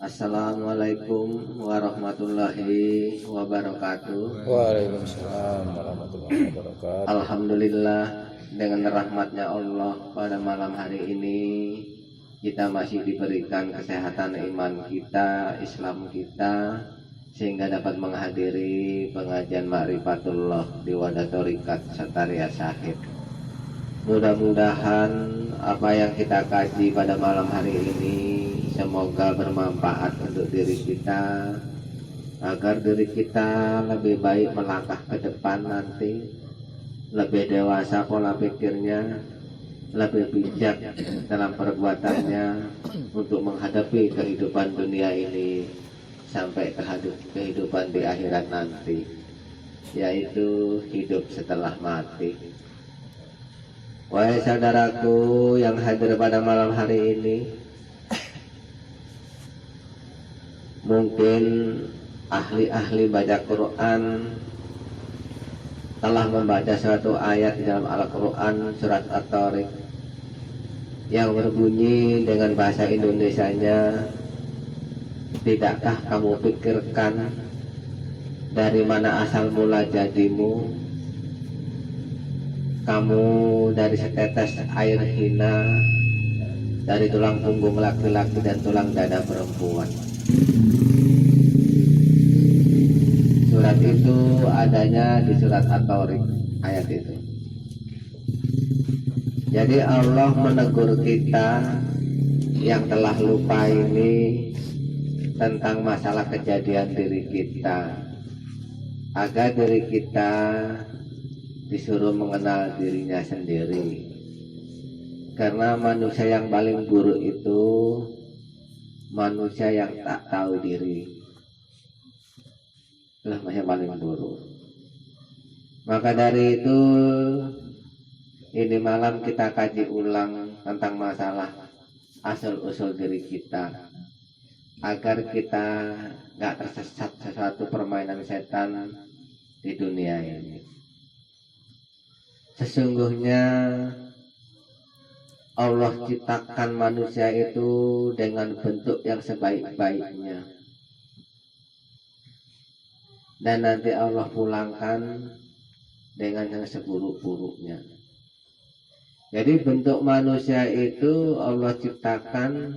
Assalamualaikum warahmatullahi wabarakatuh. Waalaikumsalam warahmatullahi wabarakatuh. Alhamdulillah, dengan rahmatnya Allah pada malam hari ini kita masih diberikan kesehatan iman kita, Islam kita, sehingga dapat menghadiri pengajian Ma'rifatullah di Wadah Thoriqat Sataria Syahid. Mudah-mudahan apa yang kita kaji pada malam hari ini semoga bermanfaat untuk diri kita, agar diri kita lebih baik melangkah ke depan nanti, lebih dewasa pola pikirnya, lebih bijak dalam perbuatannya untuk menghadapi kehidupan dunia ini sampai kehidupan di akhirat nanti, yaitu hidup setelah mati. Wahai saudaraku yang hadir pada malam hari ini, mungkin ahli-ahli baca Quran telah membaca suatu ayat di dalam Al-Quran surat At-Thariq yang berbunyi dengan bahasa Indonesianya, tidakkah kamu pikirkan dari mana asal mula jadimu? Kamu dari setetes air hina, dari tulang punggung laki-laki dan tulang dada perempuan. Surat itu adanya di surat At-Thariq, ayat itu. Jadi Allah menegur kita yang telah lupa ini tentang masalah kejadian diri kita, agar diri kita disuruh mengenal dirinya sendiri. Karena manusia yang paling buruk itu manusia yang tak tahu diri. Itulah yang paling buruk. Maka dari itu ini malam kita kaji ulang tentang masalah asal-usul diri kita, agar kita gak tersesat sesuatu permainan setan di dunia ini. Sesungguhnya Allah ciptakan manusia itu dengan bentuk yang sebaik-baiknya, dan nanti Allah pulangkan dengan yang seburuk-buruknya. Jadi bentuk manusia itu Allah ciptakan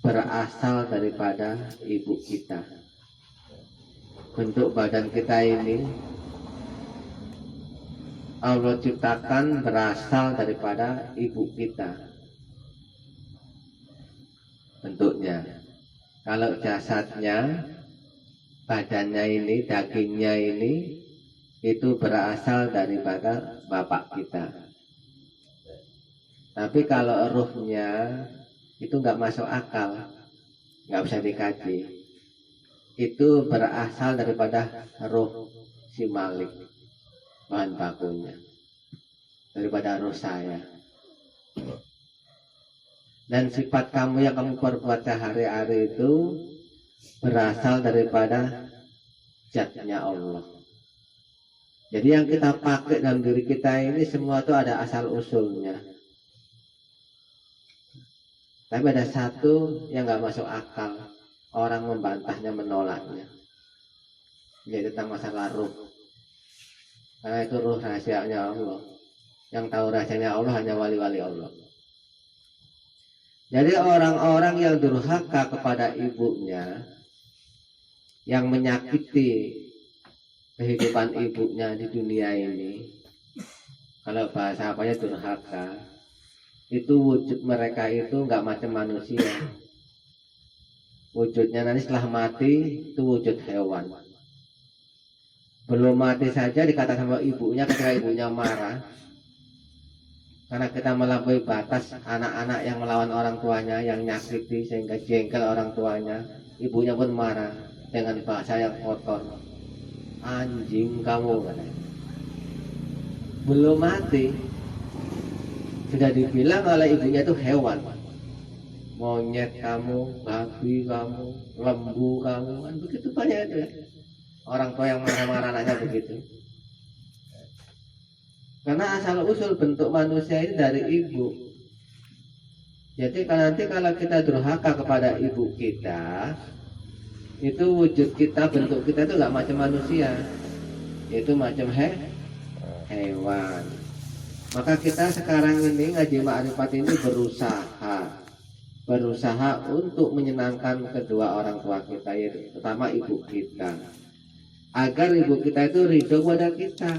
berasal daripada ibu kita. Bentuk badan kita ini Allah ciptakan berasal daripada ibu kita bentuknya. Kalau jasadnya, badannya ini, dagingnya ini, itu berasal daripada bapak kita. Tapi kalau ruhnya itu nggak masuk akal, nggak bisa dikaji. Itu berasal daripada ruh si Malik, bahan bakunya, daripada roh saya. Dan sifat kamu yang kamu perbuat sehari-hari itu berasal daripada zatnya Allah. Jadi yang kita pakai dalam diri kita ini semua itu ada asal usulnya. Tapi ada satu yang nggak masuk akal, orang membantahnya, menolaknya, yaitu tentang masalah ruh. Karena itu ruh rahasianya Allah. Yang tahu rahasianya Allah hanya wali-wali Allah. Jadi orang-orang yang durhaka kepada ibunya, yang menyakiti kehidupan ibunya di dunia ini, kalau bahasa apanya durhaka, itu wujud mereka itu nggak macam manusia. Wujudnya nanti setelah mati itu wujud hewan. Belum mati saja dikatakan sama ibunya, ketika ibunya marah karena kita melampaui batas, anak-anak yang melawan orang tuanya, yang nyakiti sehingga jengkel orang tuanya, ibunya pun marah dengan bahasa yang kotor. Anjing kamu, katanya. Belum mati sudah dibilang oleh ibunya itu hewan, monyet kamu, babi kamu, lembu kamu, kan begitu banyak itu ya. Orang tua yang marah-marah anaknya begitu. Karena asal usul bentuk manusia ini dari ibu. Jadi nanti kalau kita durhaka kepada ibu kita, itu wujud kita, bentuk kita itu nggak macam manusia, itu macam hewan. Maka kita sekarang ini ngaji ma'rifat ini berusaha untuk menyenangkan kedua orang tua kita, yaitu terutama ibu kita, agar ibu kita itu ridho pada kita.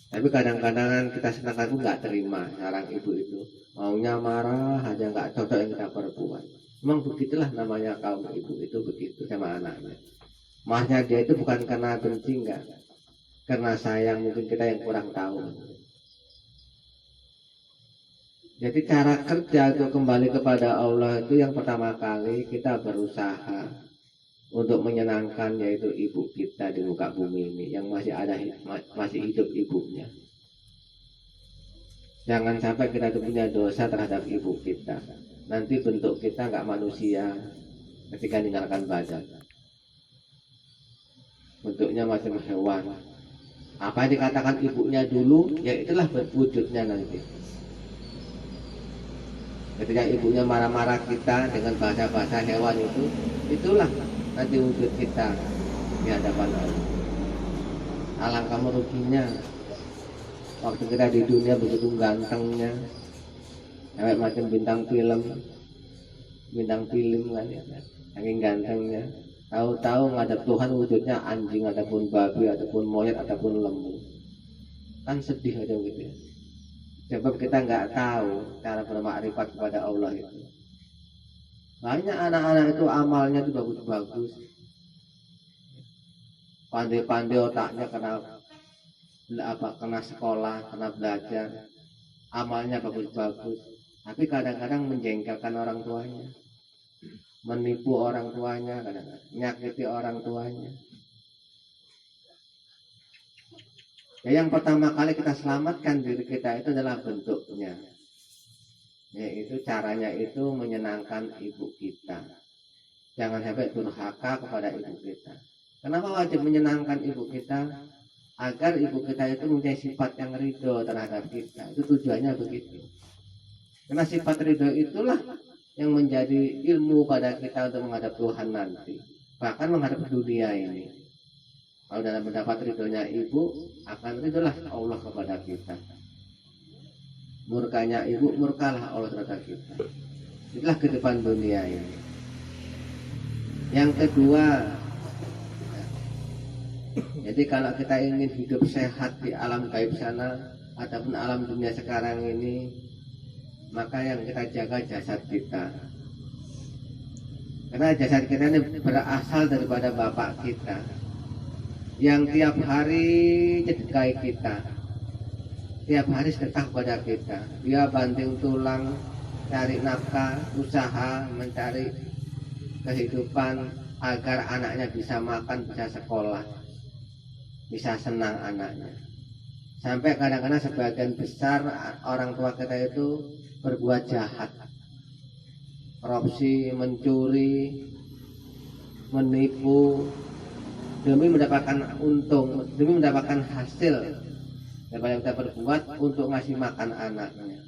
Tapi kadang-kadang kita senang pun nggak terima sekarang ibu itu, maunya marah aja, nggak cocok yang kita perbuat. Memang begitulah namanya kaum ibu itu, begitu sama anaknya. Marahnya dia itu bukan karena benci, enggak, karena sayang, mungkin kita yang kurang tahu. Jadi cara kerja untuk kembali kepada Allah itu yang pertama kali kita berusaha untuk menyenangkan, yaitu ibu kita di muka bumi ini yang masih hidup ibunya. Jangan sampai kita itu punya dosa terhadap ibu kita. Nanti bentuk kita nggak manusia ketika meninggalkan badan. Bentuknya macam hewan. Apa yang dikatakan ibunya dulu, ya itulah wujudnya nanti. Ketika ibunya marah-marah kita dengan bahasa-bahasa hewan itu, itulah nanti wujud kita di hadapan Allah. Alangkah meruginya waktu kita di dunia begitu gantengnya, kayak macam bintang film kan ya, saking gantengnya. Tahu-tahu ngadap Tuhan wujudnya anjing ataupun babi ataupun monyet ataupun lembu, kan sedih aja gitu ya. Sebab kita nggak tahu cara bermakrifat kepada Allah itu. Banyak anak-anak itu amalnya itu bagus-bagus, pandai-pandai otaknya, kena sekolah, kena belajar, amalnya bagus-bagus, tapi kadang-kadang menjengkelkan orang tuanya, menipu orang tuanya, kadang-kadang menyakiti orang tuanya. Ya, yang pertama kali kita selamatkan diri kita itu adalah bentuknya, yaitu caranya itu menyenangkan ibu kita. Jangan sampai durhaka kepada ibu kita. Kenapa wajib menyenangkan ibu kita? Agar ibu kita itu mempunyai sifat yang ridho terhadap kita. Itu tujuannya begitu. Karena sifat ridho itulah yang menjadi ilmu pada kita untuk menghadap Tuhan nanti, bahkan menghadap dunia ini. Kalau dalam mendapat ridhonya ibu, akan ridholah Allah kepada kita. Murkanya ibu, murkalah Allah terhadap kita. Itulah kehidupan dunia ini. Yang kedua, jadi kalau kita ingin hidup sehat di alam gaib sana ataupun alam dunia sekarang ini, maka yang kita jaga jasad kita. Karena jasad kita ini berasal daripada bapak kita, yang tiap hari sedekah kita, tiap hari sedekah kepada kita. Dia banting tulang, cari nafkah, usaha, mencari kehidupan agar anaknya bisa makan, bisa sekolah, bisa senang anaknya. Sampai kadang-kadang sebagian besar orang tua kita itu berbuat jahat, korupsi, mencuri, menipu, demi mendapatkan untung, demi mendapatkan hasil daripada kita berbuat untuk ngasih makan anaknya.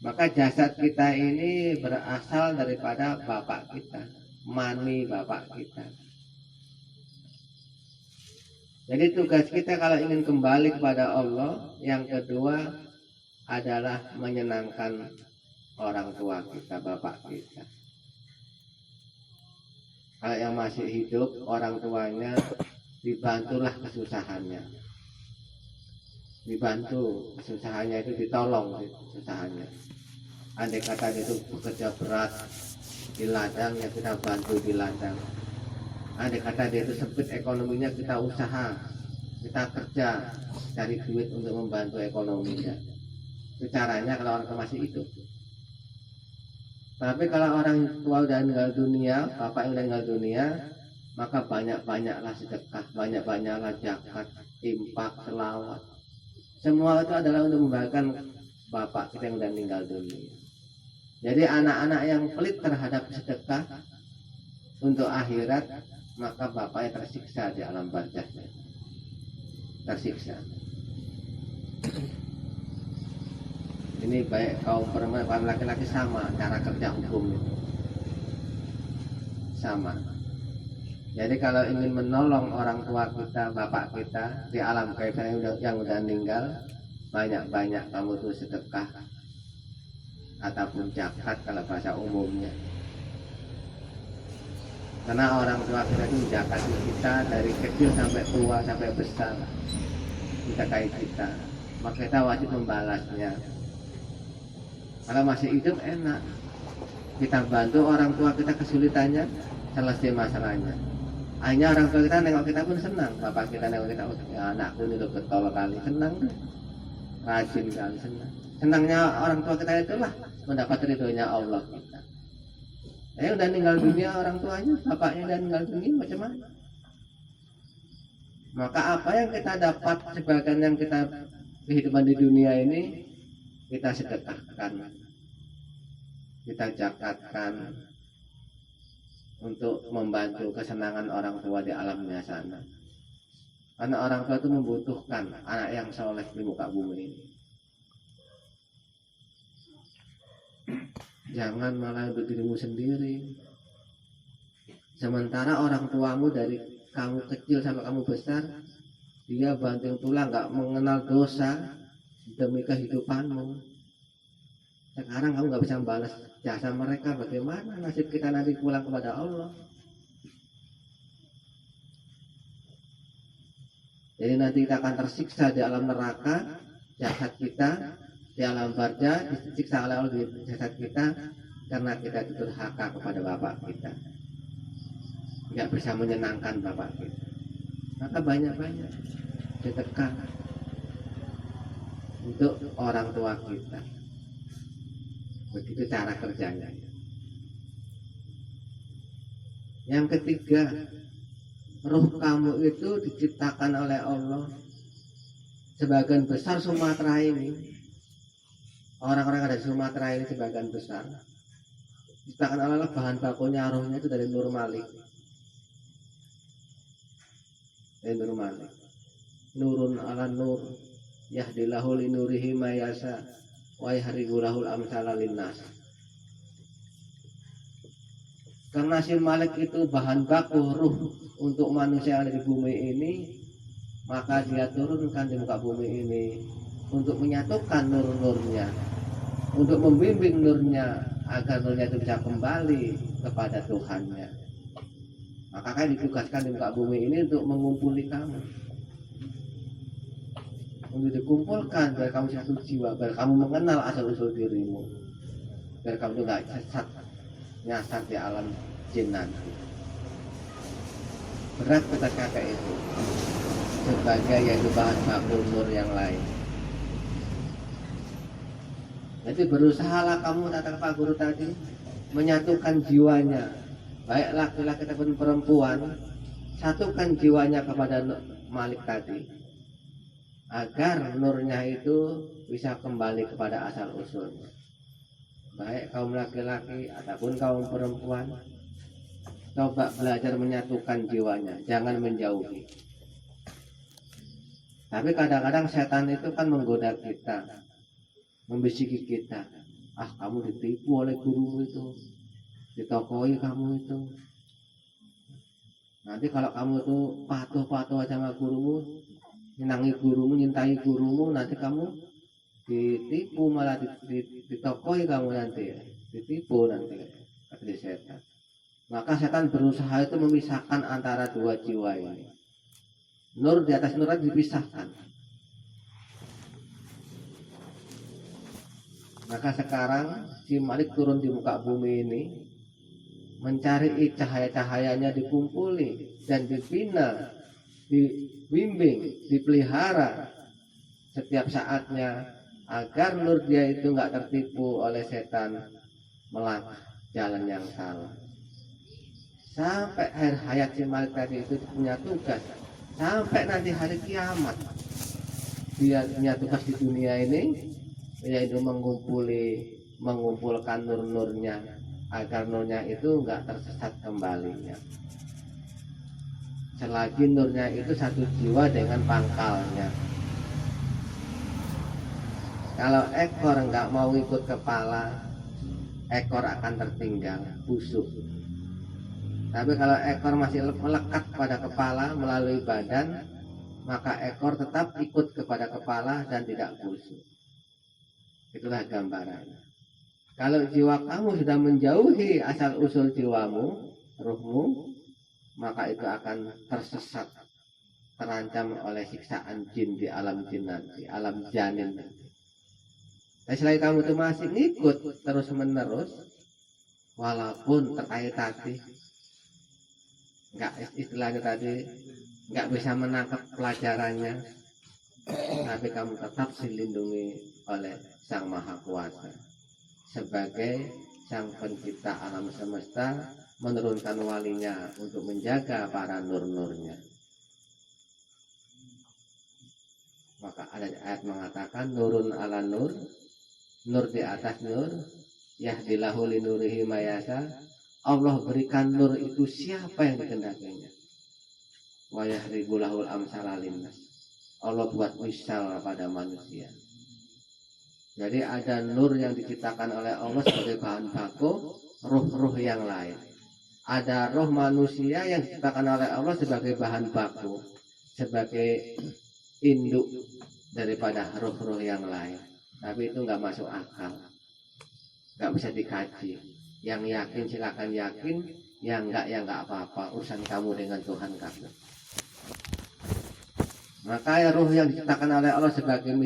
Maka jasad kita ini berasal daripada bapak kita, mani bapak kita. Jadi tugas kita kalau ingin kembali kepada Allah, yang kedua adalah menyenangkan orang tua kita, bapak kita. Kalau yang masih hidup, orang tuanya dibantulah kesusahannya, dibantu kesusahannya itu, ditolong kesusahannya. Andai kata itu bekerja berat di ladang, ya kita bantu di ladang. Andai kata dia itu sempit ekonominya, kita usaha, kita kerja, cari duit untuk membantu ekonominya. Itu caranya kalau orang tua masih hidup. Tapi kalau orang tua udah meninggal dunia, bapak yang udah meninggal dunia, maka banyak-banyaklah sedekah, banyak-banyaklah zakat, infak, selawat. Semua itu adalah untuk membahagiakan bapak kita yang udah meninggal dunia. Jadi anak-anak yang pelit terhadap sedekah untuk akhirat, maka bapaknya tersiksa di alam barzahnya, tersiksa. Ini baik kaum perempuan, kaum laki-laki sama cara kerja hukum itu. Sama. Jadi kalau ingin menolong orang tua kita, bapak kita di alam gaib yang udah meninggal, banyak-banyak kamu tuh sedekah ataupun zakat kalau bahasa umumnya. Karena orang tua kita itu zakat kita dari kecil sampai tua sampai besar, kita kayak kita, maka kita wajib membalasnya. Kalau masih hidup enak, kita bantu orang tua kita kesulitannya, selesai masalahnya. Hanya orang tua kita nengok kita pun senang, bapak kita nengok kita, ya anakku ini udah getol kali, senang deh, rajin kali, senang. Senangnya orang tua kita itulah mendapat ridhonya Allah kita. Udah meninggal dunia orang tuanya, bapaknya udah meninggal dunia, macam mana? Maka apa yang kita dapat sebagian yang kita kehidupan di dunia ini, kita sedekahkan, kita zakatkan untuk membantu kesenangan orang tua di alamnya sana. Karena orang tua itu membutuhkan anak yang soleh di muka bumi ini. Jangan malah untuk dirimu sendiri. Sementara orang tuamu dari kamu kecil sampai kamu besar, dia banting tulang, nggak mengenal dosa demi kehidupanmu. Sekarang kamu nggak bisa membalas jasa mereka, bagaimana nasib kita nanti pulang kepada Allah? Jadi nanti kita akan tersiksa di alam neraka, jasad kita di alam barzah disiksa oleh Allah di jasad kita karena kita durhaka kepada bapak kita, nggak bisa menyenangkan bapak kita. Maka banyak-banyak sedekah untuk orang tua kita. Begitu cara kerjanya. Yang ketiga, roh kamu itu diciptakan oleh Allah. Sebagian besar Sumatera ini, orang-orang ada di Sumatera ini sebagian besar diciptakan oleh Allah, bahan bakunya rohnya itu dari Nur Malik. Dari Nur Malik. Nurun ala nur, yahdillahu linurihi mayasa wa yahrigulahul amsala linnas. Karena si Malik itu bahan baku ruh untuk manusia yang ada di bumi ini, maka dia turunkan di muka bumi ini untuk menyatukan nur-nurnya, untuk membimbing nurnya agar nurnya itu bisa kembali kepada Tuhannya. Maka kan ditugaskan di muka bumi ini untuk mengumpuli kamu, untuk dikumpulkan biar kamu satu jiwa, biar kamu mengenal asal usul dirimu, biar kamu tidak sesat nyasar di alam jin nanti. Berat ketika kayak itu sebagai yaitu bahan baku nur yang lain. Jadi berusahalah kamu, kata Pak Guru tadi, menyatukan jiwanya, baik laki-laki ataupun perempuan, satukan jiwanya kepada Malik tadi, agar nurnya itu bisa kembali kepada asal usul. Baik kaum laki-laki ataupun kaum perempuan, coba belajar menyatukan jiwanya, jangan menjauhi. Tapi kadang-kadang setan itu kan menggoda kita, membisiki kita, ah kamu ditipu oleh guru itu, ditokoi kamu itu. Nanti kalau kamu tuh patuh-patuh sama gurumu, menyenangi gurumu, nyintai gurumu, nanti kamu ditipu, malah ditokoi kamu nanti, ditipu nanti, kata setan. Maka setan berusaha itu memisahkan antara dua jiwa ini. Nur di atas nur dipisahkan. Maka sekarang si Malik turun di muka bumi ini, mencari cahaya-cahayanya dikumpuli dan dibina, dibimbing, dipelihara setiap saatnya, agar nur dia itu nggak tertipu oleh setan melangkah jalan yang salah. Sampai akhir hayat si Malik tadi itu punya tugas, sampai nanti hari kiamat dia punya tugas di dunia ini, yaitu mengumpulkan nur-nurnya agar nurnya itu nggak tersesat kembalinya. Selagi nurnya itu satu jiwa dengan pangkalnya. Kalau ekor nggak mau ikut kepala, ekor akan tertinggal, busuk. Tapi kalau ekor masih melekat pada kepala melalui badan, maka ekor tetap ikut kepada kepala dan tidak busuk. Itulah gambarannya. Kalau jiwa kamu sudah menjauhi asal usul jiwamu, ruhmu, maka itu akan tersesat, terancam oleh siksaan jin di alam jin nanti, alam janin nanti. Dan selain kamu itu masih ngikut terus menerus, walaupun terkait tadi, nggak istilahnya tadi nggak bisa menangkap pelajarannya, tapi kamu tetap dilindungi oleh Sang Maha Kuasa sebagai Sang Pencipta alam semesta, menurunkan walinya untuk menjaga para nur-nurnya. Maka ada ayat mengatakan nurun ala nur, nur di atas nur, yahdilahu linurihi mayasa. Allah berikan nur itu siapa yang dikehendakinya. Wa yahribulahul amsala linnas. Allah buat misal pada manusia. Jadi ada nur yang diciptakan oleh Allah sebagai bahan baku ruh-ruh yang lain. Ada roh manusia yang diciptakan oleh Allah sebagai bahan baku, sebagai induk daripada roh-roh yang lain. Tapi itu nggak masuk akal, nggak bisa dikaji. Yang yakin silakan yakin, yang enggak ya enggak apa-apa, urusan kamu dengan Tuhan kamu. Maka ya ruh yang diciptakan oleh Allah sebagai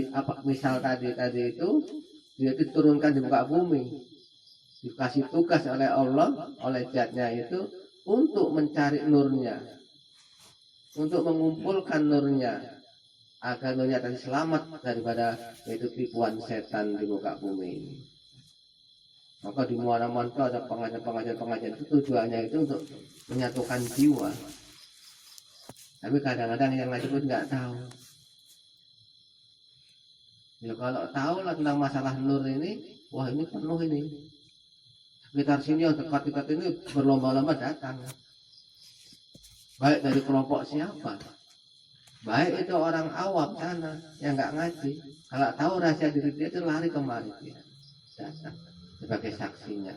misal tadi itu, dia diturunkan di muka bumi, dikasih tugas oleh Allah, oleh zatnya itu untuk mencari nurnya, untuk mengumpulkan nurnya, agar nurnya tadi selamat daripada itu tipuan setan di muka bumi ini. Maka di mana-mana ada pengajian itu tujuannya itu untuk menyatukan jiwa. Tapi kadang-kadang yang ngaji pun nggak tahu. Ya kalau tahu lah tentang masalah nur ini, wah ini penuh ini. Sekitar sini yang dekat-dekat ini berlomba-lomba datang. Baik dari kelompok siapa, baik itu orang awam sana yang nggak ngaji. Kalau tahu rahasia diri dia itu lari kemari dia datang sebagai saksinya.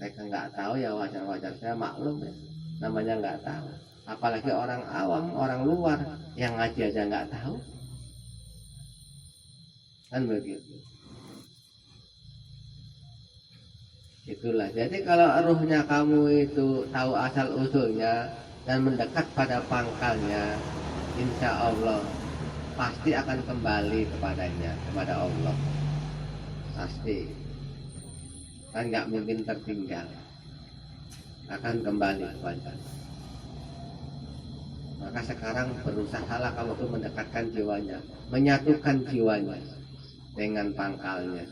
Mereka nggak tahu ya wajar-wajar, saya maklum ya, namanya nggak tahu. Apalagi orang awam, orang luar yang ngaji aja nggak tahu, kan begitu. Itulah. Jadi kalau ruhnya kamu itu tahu asal usulnya dan mendekat pada pangkalnya, insya Allah pasti akan kembali kepadanya, kepada Allah. Pasti. Kan nggak mungkin tertinggal, akan kembali kepada. Maka sekarang berusahalah kamu tuh mendekatkan jiwanya, menyatukan jiwanya dengan pangkalnya.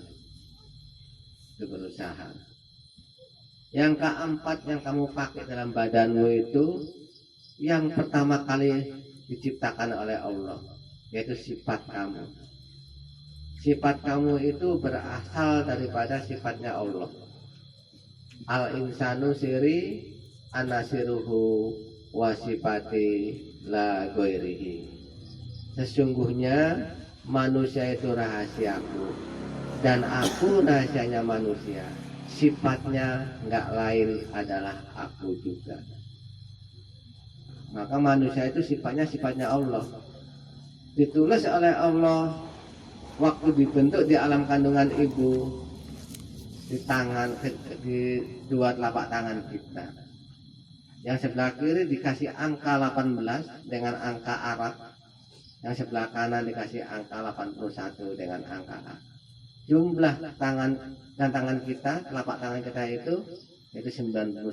Itu berusaha. Yang keempat yang kamu pakai dalam badanmu itu, yang pertama kali diciptakan oleh Allah, yaitu sifat kamu. Sifat kamu itu berasal daripada sifatnya Allah. Al-insanu siri anasiruhu wasifati la goirihi. Sesungguhnya manusia itu rahasiaku dan aku rahasianya manusia. Sifatnya nggak lain adalah aku juga. Maka manusia itu sifatnya Allah. Ditulis oleh Allah waktu dibentuk di alam kandungan ibu, di tangan, di dua telapak tangan kita. Yang sebelah kiri dikasih angka 18 dengan angka Arab, yang sebelah kanan dikasih angka 81 dengan angka A. Jumlah tangan dan tangan kita, telapak tangan kita itu 99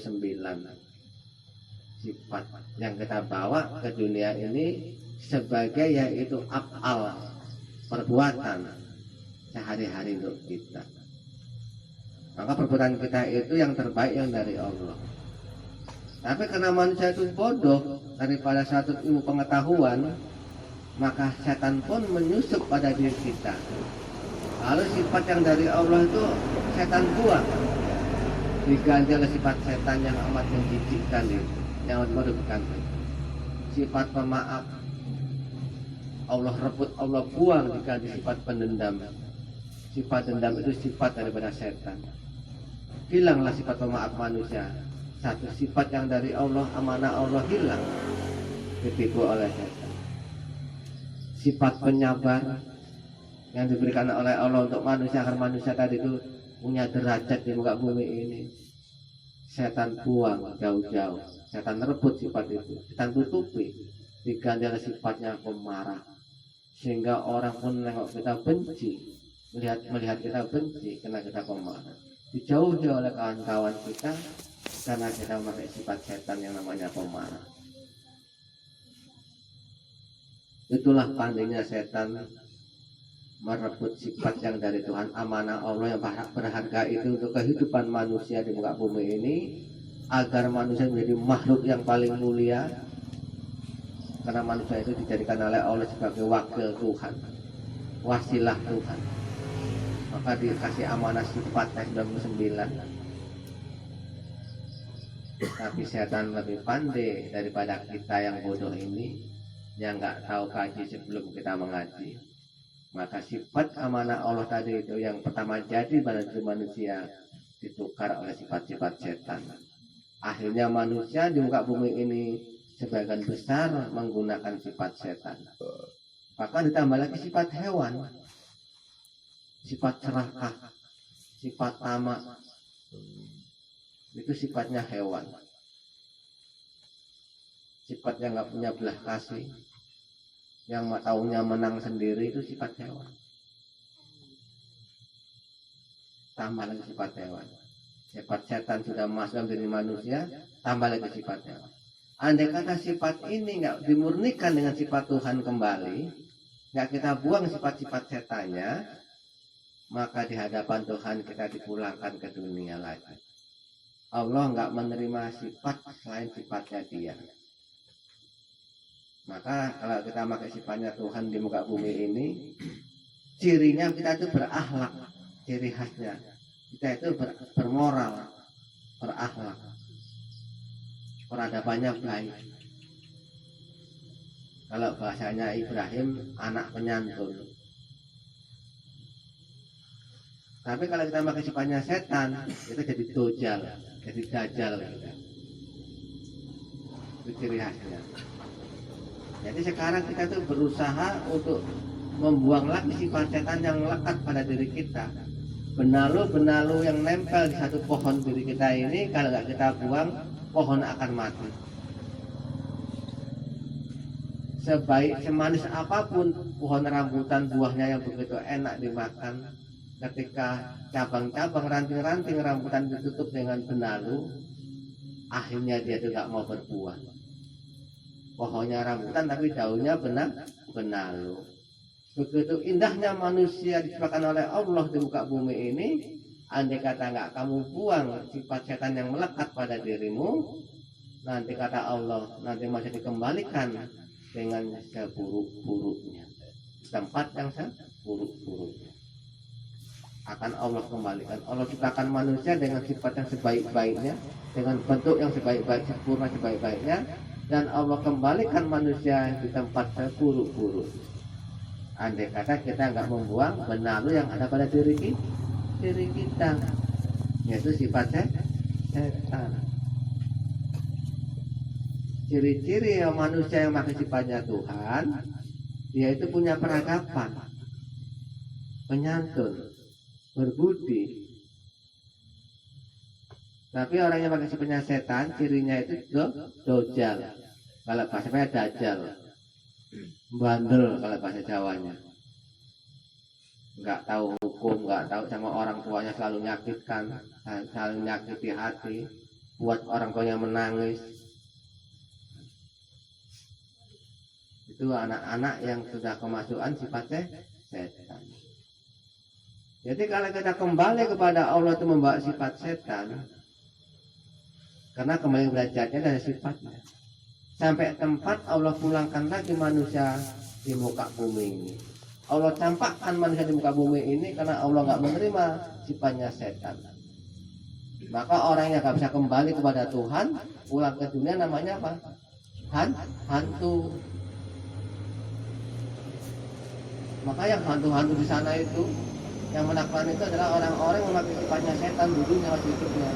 sifat yang kita bawa ke dunia ini sebagai yaitu af'al, perbuatan sehari-hari untuk kita. Maka perbuatan kita itu yang terbaik yang dari Allah. Tapi karena manusia itu bodoh daripada satu ilmu pengetahuan, maka setan pun menyusup pada diri kita. Lalu sifat yang dari Allah itu setan buang, diganti oleh sifat setan yang amat menjijikkan itu, yang amat merugikan. Sifat pemaaf Allah rebut, Allah buang, diganti sifat pendendam Sifat dendam itu sifat daripada setan. Hilanglah sifat pemaaf manusia. Satu sifat yang dari Allah, amanah Allah hilang, ditipu oleh setan. Sifat penyabar yang diberikan oleh Allah untuk manusia, agar manusia tadi itu punya derajat di muka bumi ini, setan buang jauh-jauh. Setan rebut sifat itu, setan tutupi, diganti oleh sifatnya pemarah, sehingga orang pun nengok kita benci, melihat kita benci karena kita pemarah, dijauhi oleh kawan-kawan kita karena kita memakai sifat setan yang namanya pemarah. Itulah pandainya setan merebut sifat yang dari Tuhan, amanah Allah yang berharga itu untuk kehidupan manusia di muka bumi ini, agar manusia menjadi makhluk yang paling mulia, karena manusia itu dijadikan oleh Allah sebagai wakil Tuhan, wasilah Tuhan. Maka dikasih amanah sifat 99. Tapi setan lebih pandai daripada kita yang bodoh ini, yang nggak tahu kaji sebelum kita mengaji. Maka sifat amanah Allah tadi itu yang pertama jadi pada diri manusia ditukar oleh sifat-sifat setan. Akhirnya manusia di muka bumi ini sebagian besar menggunakan sifat setan. Bahkan ditambah lagi sifat hewan, sifat serakah, sifat tamak. Itu sifatnya hewan. Sifat yang nggak punya belas kasih, yang taunya menang sendiri, itu sifat hewan. Tambah lagi sifat hewan. Sifat setan sudah masuk dalam diri manusia, tambah lagi sifat hewan. Andai kata sifat ini nggak dimurnikan dengan sifat Tuhan kembali, nggak kita buang sifat-sifat setannya, maka di hadapan Tuhan kita dipulangkan ke dunia lagi. Allah nggak menerima sifat selain sifatnya Dia. Maka kalau kita pakai sifatnya Tuhan di muka bumi ini, cirinya kita itu berakhlak, ciri khasnya kita itu bermoral, berakhlak, peradabannya baik. Kalau bahasanya Ibrahim, anak penyantun. Tapi kalau kita pakai sifatnya setan, kita jadi dojal, jadi dajjal. Itu ciri khasnya. Jadi sekarang kita tuh berusaha untuk membuang lagi sifat setan yang melekat pada diri kita. Benalu-benalu yang nempel di satu pohon diri kita ini, kalau nggak kita buang, pohon akan mati. Sebaik semanis apapun pohon rambutan, buahnya yang begitu enak dimakan, ketika cabang-cabang, ranting-ranting rambutan ditutup dengan benalu, akhirnya dia tuh nggak mau berbuah. Pohonnya rambutan tapi daunnya benalu. Begitu indahnya manusia diciptakan oleh Allah di muka bumi ini, andai kata nggak kamu buang sifat setan yang melekat pada dirimu, nanti kata Allah, nanti masih dikembalikan dengan seburuk-buruknya, tempat yang seburuk-buruknya akan Allah kembalikan. Allah ciptakan manusia dengan sifat yang sebaik-baiknya, dengan bentuk yang sebaik-baik, sempurna sebaik-baiknya, dan Allah kembalikan manusia di tempat seburuk-buruk. Andai kata kita nggak membuang benalu yang ada pada diri kita, yaitu sifatnya setan. Ciri-ciri manusia yang pakai sifatnya Tuhan, dia itu punya peradaban, penyantun, berbudi. Tapi orang yang pakai sifatnya setan, cirinya itu dojal, kalau bahasanya dajjal, bandel kalau bahasa Jawanya, nggak tahu hukum, nggak tahu sama orang tuanya, selalu nyakitkan, selalu nyakiti hati, buat orang tuanya menangis. Itu anak-anak yang sudah kemasukan sifatnya setan. Jadi kalau kita kembali kepada Allah itu membawa sifat setan, karena kembali belajarnya dari sifatnya. Sampai tempat Allah pulangkan lagi manusia di muka bumi ini. Allah campakkan manusia di muka bumi ini karena Allah nggak menerima sifatnya setan. Maka orang yang nggak bisa kembali kepada Tuhan, pulang ke dunia namanya apa? Hantu. Maka yang hantu-hantu di sana itu, Yang menaklukkan itu adalah orang-orang yang memakai tempatnya setan di dunia masih hidupnya.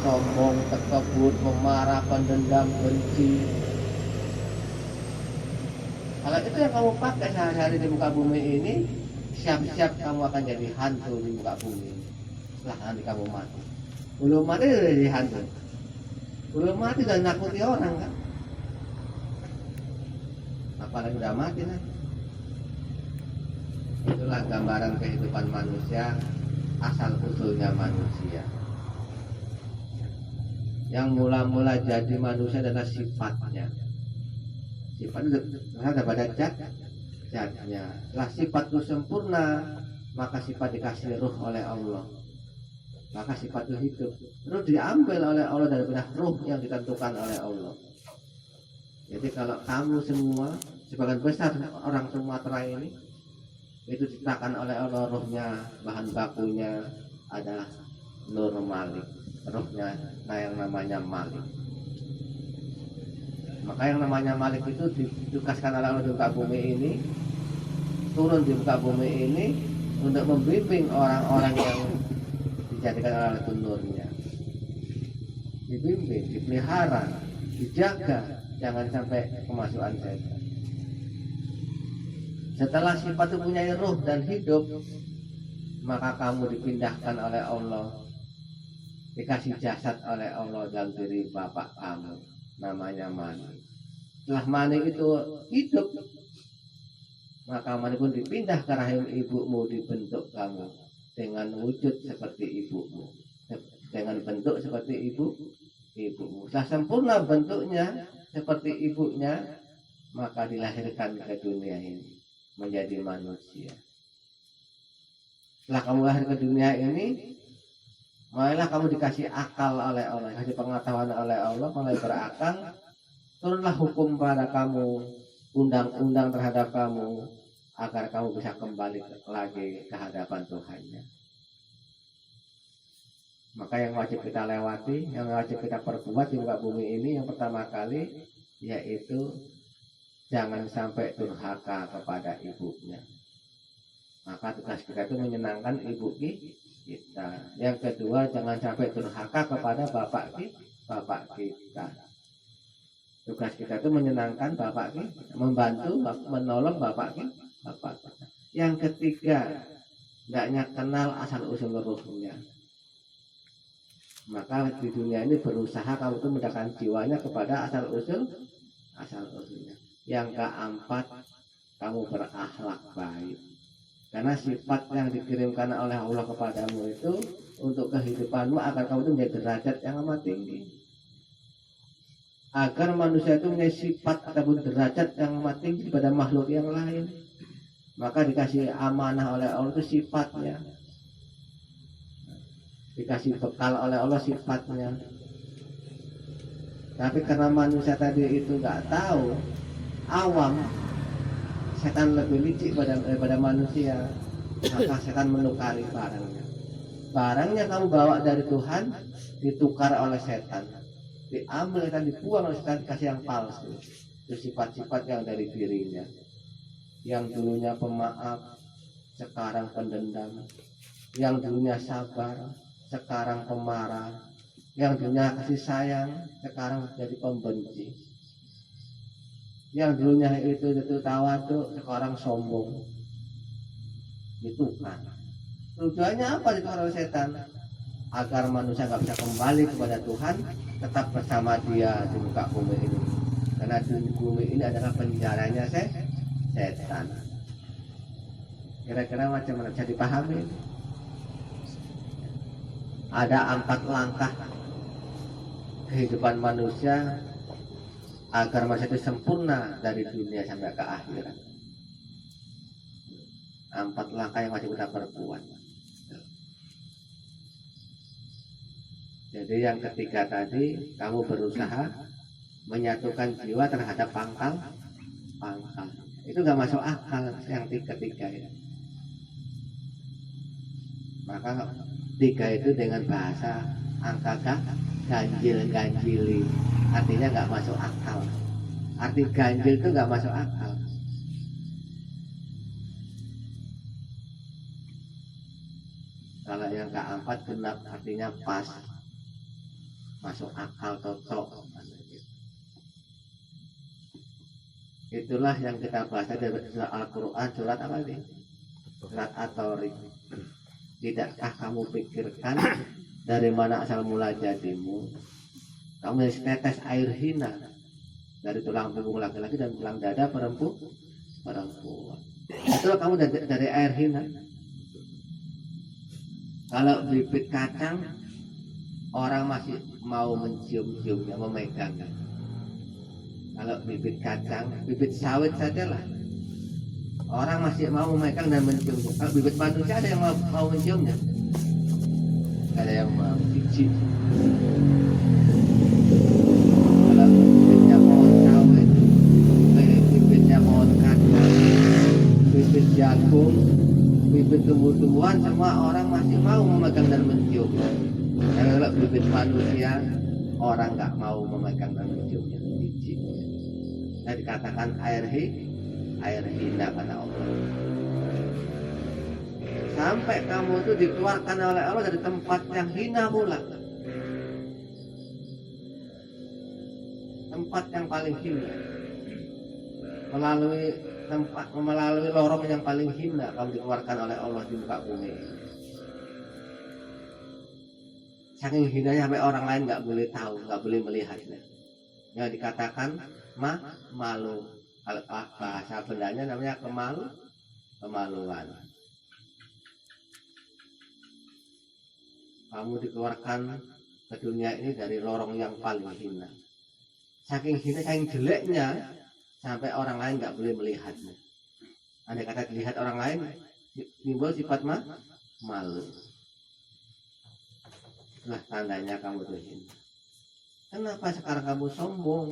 Sombong, tekebur, pemarah, pendendam, benci. Kalau itu yang kamu pakai sehari-hari di muka bumi ini, siap-siap kamu akan jadi hantu di muka bumi. Setelah nanti kamu mati. Belum mati udah jadi hantu. Belum mati udah nakuti orang kan. Apalagi udah mati kan. Itulah gambaran kehidupan manusia, asal usulnya manusia. Yang mula-mula jadi manusia adalah sifatnya. Sifat itu terhadap pada zatnya. Setelah sifat itu sempurna, maka sifat dikasih ruh oleh Allah. Maka sifat itu hidup. Ruh diambil oleh Allah daripada ruh yang ditentukan oleh Allah. Jadi kalau kamu semua, sebagian besar orang Sumatera ini, itu diciptakan oleh Allah, ruhnya, bahan bakunya adalah Nur Malik. Ruhnya yang namanya Malik. Maka yang namanya Malik itu ditugaskan oleh Allah di muka bumi ini, turun di muka bumi ini untuk membimbing orang-orang yang dijadikan oleh Nurnya. Dibimbing, dipelihara, dijaga, jangan sampai kemasukan setan. Setelah sifat itu punya ruh dan hidup, maka kamu dipindahkan oleh Allah, dikasih jasad oleh Allah dalam diri bapak kamu, namanya mani. Setelah mani itu hidup, maka mani pun dipindah ke rahim ibumu, dibentuk kamu dengan wujud seperti ibumu, dengan bentuk seperti ibumu. Setelah sempurna bentuknya seperti ibunya, maka dilahirkan ke dunia ini menjadi manusia. Setelah kamu lahir ke dunia ini, mulailah kamu dikasih akal oleh Allah, dikasih pengetahuan oleh Allah, mulai berakal, turunlah hukum pada kamu, undang-undang terhadap kamu, agar kamu bisa kembali lagi ke hadapan Tuhannya. Maka yang wajib kita lewati, yang wajib kita perbuat di muka bumi ini, yang pertama kali yaitu jangan sampai durhaka kepada ibunya. Maka tugas kita itu menyenangkan ibu kita. Yang kedua, jangan sampai durhaka kepada bapak kita. Tugas kita itu menyenangkan bapak kita, membantu, menolong bapak kita. Yang ketiga, hendaknya kenal asal usul ruhnya. Maka di dunia ini berusaha kamu itu mendekatkan jiwanya kepada asal usulnya. Yang keempat, kamu berakhlak baik. Karena sifat yang dikirimkan oleh Allah kepadamu itu untuk kehidupanmu, agar kamu itu menjadi derajat yang amat tinggi. Agar manusia itu punya sifat ataupun derajat yang amat tinggi pada makhluk yang lain, maka dikasih amanah oleh Allah itu sifatnya, dikasih bekal oleh Allah sifatnya. Tapi karena manusia tadi itu nggak tahu, awam, setan lebih licik daripada manusia, maka setan menukari barangnya. Barangnya kamu bawa dari Tuhan ditukar oleh setan, diambil dan dibuang oleh setan, dikasih yang palsu. Itu sifat-sifat yang dari dirinya, yang dulunya pemaaf sekarang pendendam, yang dulunya sabar sekarang pemarah, yang dulunya kasih sayang sekarang jadi pembenci, yang dulunya itu tawadhu sekarang sombong. Itu kan tujuannya apa ditukar oleh setan? Agar manusia nggak bisa kembali kepada Tuhan, tetap bersama dia di muka bumi ini. Karena di bumi ini adalah penjaranya setan. Kira-kira macam mana, bisa dipahami? Ada 4 langkah kehidupan manusia agar manusia itu sempurna dari dunia sampai ke akhirat. 4 langkah yang wajib kita perbuat. Jadi yang ketiga tadi, kamu berusaha menyatukan jiwa terhadap pangkal. Itu nggak masuk akal yang ketiga ya. Maka 3 itu dengan bahasa angka ganjil-ganjili, artinya nggak masuk akal. Arti ganjil itu nggak masuk akal. keempat genap artinya pas, masuk akal totok. Itulah yang kita baca dari surah Al-Quran, surat apa ini? Surat At-Tariq. Tidakkah kamu pikirkan dari mana asal mula jadimu? Kamu dari setetes air hina, dari tulang punggung laki-laki dan tulang dada perempuan. Itulah kamu dari air hina. Kalau bibit kacang, orang masih mau mencium-ciumnya, memegangnya. Kalau bibit kacang, bibit sawit sajalah, orang masih mau memegang dan menciumnya. Kalau bibit manusia ada yang mau menciumnya? Tidak ada yang mau. Jijik. Kalau bibitnya pohon sawit, bibitnya pohon kacang, bibit jagung, bibit tumbuh-tumbuhan, semua orang masih mau memegang dan menciumnya. Kalau bibit manusia, orang nggak mau memegang dan menciumnya. Jijik. Nah, dikatakan air hina kata Allah. Sampai kamu itu dikeluarkan oleh Allah dari tempat yang hina pula, tempat yang paling hina, melalui lorong yang paling hina kamu dikeluarkan oleh Allah di muka bumi. Saking hinanya sampai orang lain nggak boleh tahu, nggak boleh melihatnya. Yang dikatakan malu. Kalau bahasa bendanya namanya kemaluan. Kamu dikeluarkan ke dunia ini dari lorong yang paling hina. Saking hina, saking jeleknya, sampai orang lain nggak boleh melihatnya. Andai kata dilihat orang lain, timbul sifat malu. Nah, tandanya kamu tuh hina. Kenapa sekarang kamu sombong?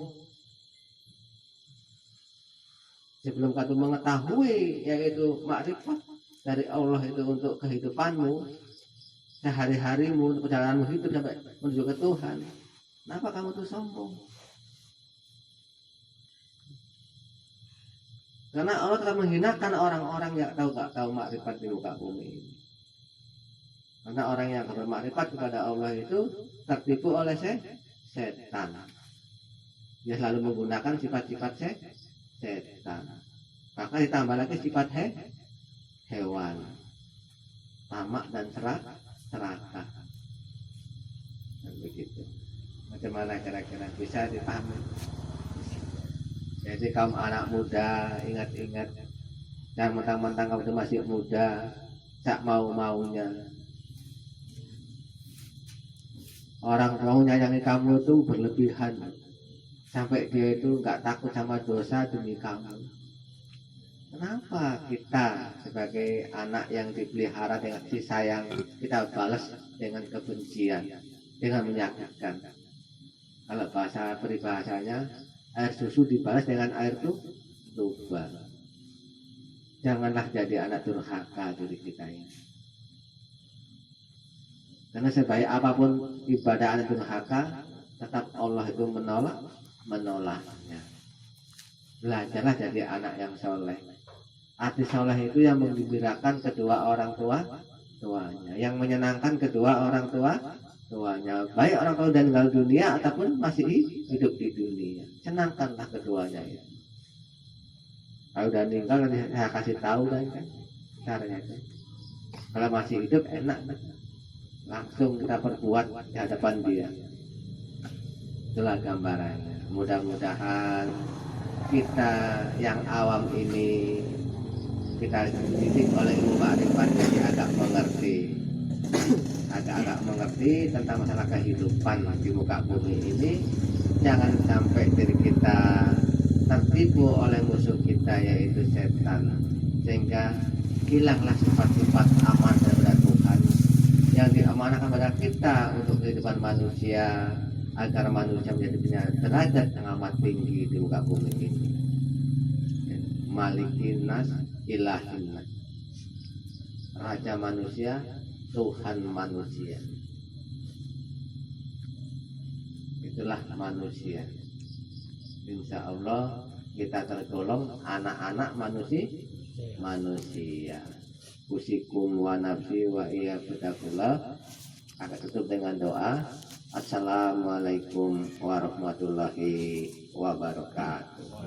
Sebelum kamu mengetahui yaitu makrifat dari Allah itu untuk kehidupanmu, sehari-harimu, untuk perjalananmu hidup sampai menuju ke Tuhan, kenapa kamu tuh sombong? Karena Allah telah menghinakan orang-orang yang gak tahu makrifat di muka bumi ini. Karena orang yang bermakrifat kepada Allah itu tertipu oleh setan. Dia selalu menggunakan sifat-sifat setan. Maka ditambah lagi sifat hewan, tamak dan serakah. Dan begitu. Bagaimana kira-kira bisa dipahami? Jadi kaum anak muda, ingat-ingat, jangan mentang-mentang kamu itu masih muda, tak mau-maunya. Orang mau nyayangi kamu itu berlebihan, sampai dia itu nggak takut sama dosa demi kamu. Kenapa kita sebagai anak yang dipelihara dengan kasih sayang, kita balas dengan kebencian, dengan menyakitkan? Kalau bahasa peribahasanya, air susu dibalas dengan air tuba. Janganlah jadi anak durhaka diri kita ini. Karena sebaik apapun ibadah anak durhaka, tetap Allah itu menolaknya. Belajarlah jadi anak yang soleh. Arti soleh itu yang menggembirakan kedua orang tuanya, yang menyenangkan kedua orang tuanya, baik orang tua dan tinggal dunia ataupun masih hidup di dunia. Senangkanlah keduanya ya. Kalau udah meninggal nanti saya kasih tahu kan caranya itu. Kalau masih hidup enak kan? Langsung kita perbuat di hadapan dia. Itulah gambarannya. Mudah-mudahan kita yang awam ini kita dididik oleh ilmu makrifat jadi agak mengerti tentang masalah kehidupan di muka bumi ini. Jangan sampai diri kita tertipu oleh musuh kita yaitu setan, sehingga hilanglah sifat-sifat aman daripada Tuhan yang diamanahkan kepada kita untuk kehidupan manusia, agar manusia menjadi punya derajat yang amat tinggi di muka bumi ini. Malikin nas ilahin nas, raja manusia, Tuhan manusia. Itulah manusia. Insya Allah kita tergolong anak-anak manusia. usikum wa nafsi wa iya betakullah. Akan tutup dengan doa. Assalamualaikum warahmatullahi wabarakatuh.